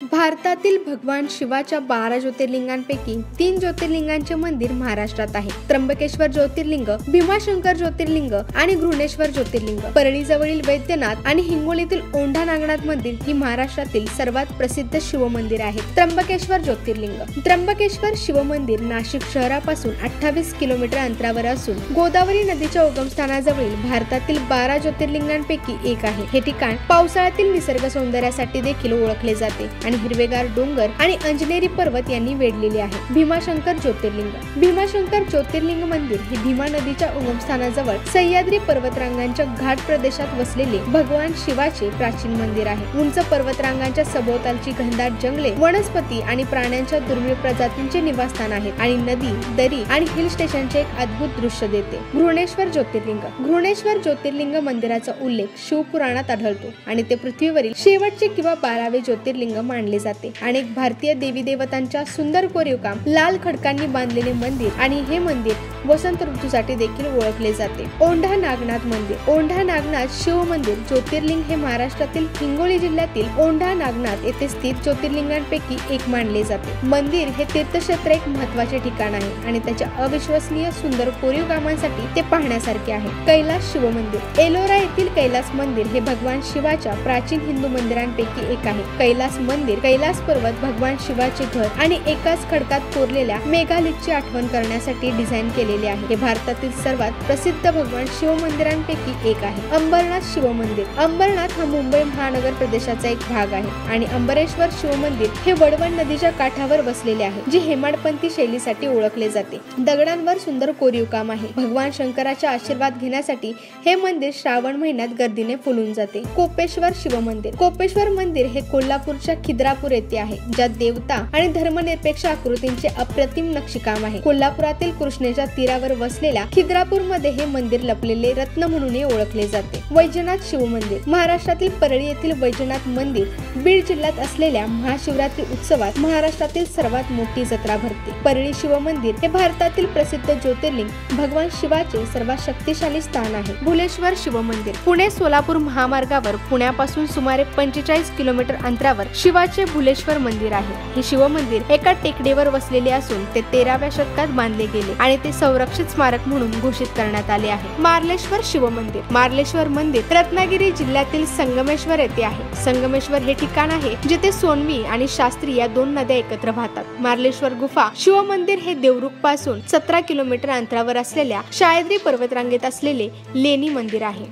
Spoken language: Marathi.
भारतातील भगवान शिवाच्या 12 ज्योतिर्लिंगांपैकी 3 ज्योतिर्लिंगांचे मंदिर महाराष्ट्रात आहे। त्र्यंबकेश्वर ज्योतिर्लिंग, भीमाशंकर ज्योतिर्लिंग आणि घृणेश्वर ज्योतिर्लिंग। परळी जवळील वैद्यनाथ आणि हिंगोलीतील औंढा नागनाथ मंदिर ही महाराष्ट्रातील सर्वात प्रसिद्ध शिवमंदिर आहेत। त्र्यंबकेश्वर ज्योतिर्लिंग। त्र्यंबकेश्वर शिवमंदिर नाशिक शहरापासून 28 किलोमीटर अंतरावर असून गोदावरी नदीच्या उगमस्थानाजवळील भारतातील 12 ज्योतिर्लिंगांपैकी एक आहे। हे ठिकाण पावसाळ्यातील निसर्ग सौंदर्यासाठी देखील ओळखले जाते आणि हिरवेगार डोंगर आणि अंजनेरी पर्वत यांनी वेढलेले आहे। भीमाशंकर ज्योतिर्लिंग। भीमाशंकर ज्योतिर्लिंग मंदिर हे भीमा नदीच्या उगमस्थानाजवळ सह्याद्री पर्वतरांगांच्या घाट प्रदेशात वसलेले भगवान शिवाचे प्राचीन मंदिर आहे। उंच पर्वतरांगांच्या सभोवतालची घनदाट जंगले, वनस्पती आणि प्राण्यांच्या दुर्मिळ प्रजातींचे निवासस्थान आहेत आणि नदी, दरी आणि हिल स्टेशनचे एक अद्भुत दृश्य देते। घृणेश्वर ज्योतिर्लिंग। घृणेश्वर ज्योतिर्लिंग मंदिराचा उल्लेख शिवपुराणात आढळतो आणि ते पृथ्वीवरील शेवटचे किंवा 12वे ज्योतिर्लिंग मानले जाते। अनेक भारतीय देवी देवतांच्या सुंदर कोरीवकाम, लाल खडकांनी बांधलेले मंदिर आणि हे मंदिर वसंत ऋतूसाठी देखील ओळखले जाते। औंढा नागनाथ मंदिर। औंढा नागनाथ शिव मंदिर ज्योतिर्लिंग हे महाराष्ट्रातील हिंगोली जिल्ह्यातील औंढा नागनाथ येथे स्थित ज्योतिर्लिंगांपैकी एक मानले जाते। मंदिर हे तीर्थक्षेत्र एक महत्त्वाचे ठिकाण आहे आणि त्याच्या अविश्वसनीय सुंदर कोरीवकामांसाठी ते पाहण्यासारखे आहे। कैलास शिव मंदिर। एलोरा येथील कैलास मंदिर हे भगवान शिवाच्या प्राचीन हिंदू मंदिरांपैकी एक आहे। कैलास मंदिर कैलास पर्वत, भगवान शिवाचे घर आणि एकाच खडकात कोरलेल्या मेगालिथची आठवण करण्यासाठी डिझाईन केलेले आहे। हे भारतातील सर्वात प्रसिद्ध भगवान शिव मंदिरांपैकी एक आहे। अंबरनाथ शिव मंदिर। अंबरनाथ हा मुंबई महानगर प्रदेशाचा एक भाग आहे आणि अंबरेश्वर शिव मंदिर हे वडवण नदीच्या काठावर वसलेले आहे, जे हेमाडपंथी शैलीसाठी ओळखले जाते। दगडांवर सुंदर कोरीवकाम आहे। भगवान शंकराचा आशीर्वाद घेण्यासाठी हे मंदिर श्रावण महिन्यात गर्दीने फुलून जाते। कोपेश्वर शिव मंदिर। कोपेश्वर मंदिर हे कोल्हापूरच्या खिद्रापूर येथे आहे, ज्यात देवता आणि धर्मनिरपेक्ष आकृतींचे अप्रतिम नक्षीकाम आहे। कोल्हापुरातील कृष्णेच्या तीरावर वसलेल्या खिद्रापूर मध्ये हे मंदिर लपलेले रत्न म्हणूनही ओळखले जाते। वैजनाथ शिव मंदिर। महाराष्ट्रातील परळी येथील वैजनाथ मंदिर बीड जिल्ह्यात असलेल्या महाशिवरात्री उत्सवात महाराष्ट्रातील सर्वात मोठी जत्रा भरते। परळी शिव मंदिर हे भारतातील प्रसिद्ध ज्योतिर्लिंग भगवान शिवाचे सर्वात शक्तिशाली स्थान आहे। भुलेश्वर शिव मंदिर। पुणे सोलापूर महामार्गावर पुण्यापासून सुमारे 45 किलोमीटर अंतरावर शिवाचे भुलेश्वर मंदिर आहे। हे शिव मंदिर एका टेकडीवर वसलेले असून ते 13व्या शतकात बांधले गेले आणि ते संरक्षित स्मारक म्हणून घोषित करण्यात आले आहे। मार्लेश्वर शिव मंदिर। मार्लेश्वर मंदिर रत्नागिरी जिल्ह्यातील संगमेश्वर येथे आहे। संगमेश्वर हे ठिकाण आहे जिथे सोनवी आणि शास्त्री या दोन नद्या एकत्र वाहतात। मार्लेश्वर गुफा शिव मंदिर हे देवरुख पासून 17 किलोमीटर अंतरावर असलेल्या सह्याद्री पर्वतरांगेत असलेले लेणी मंदिर आहे।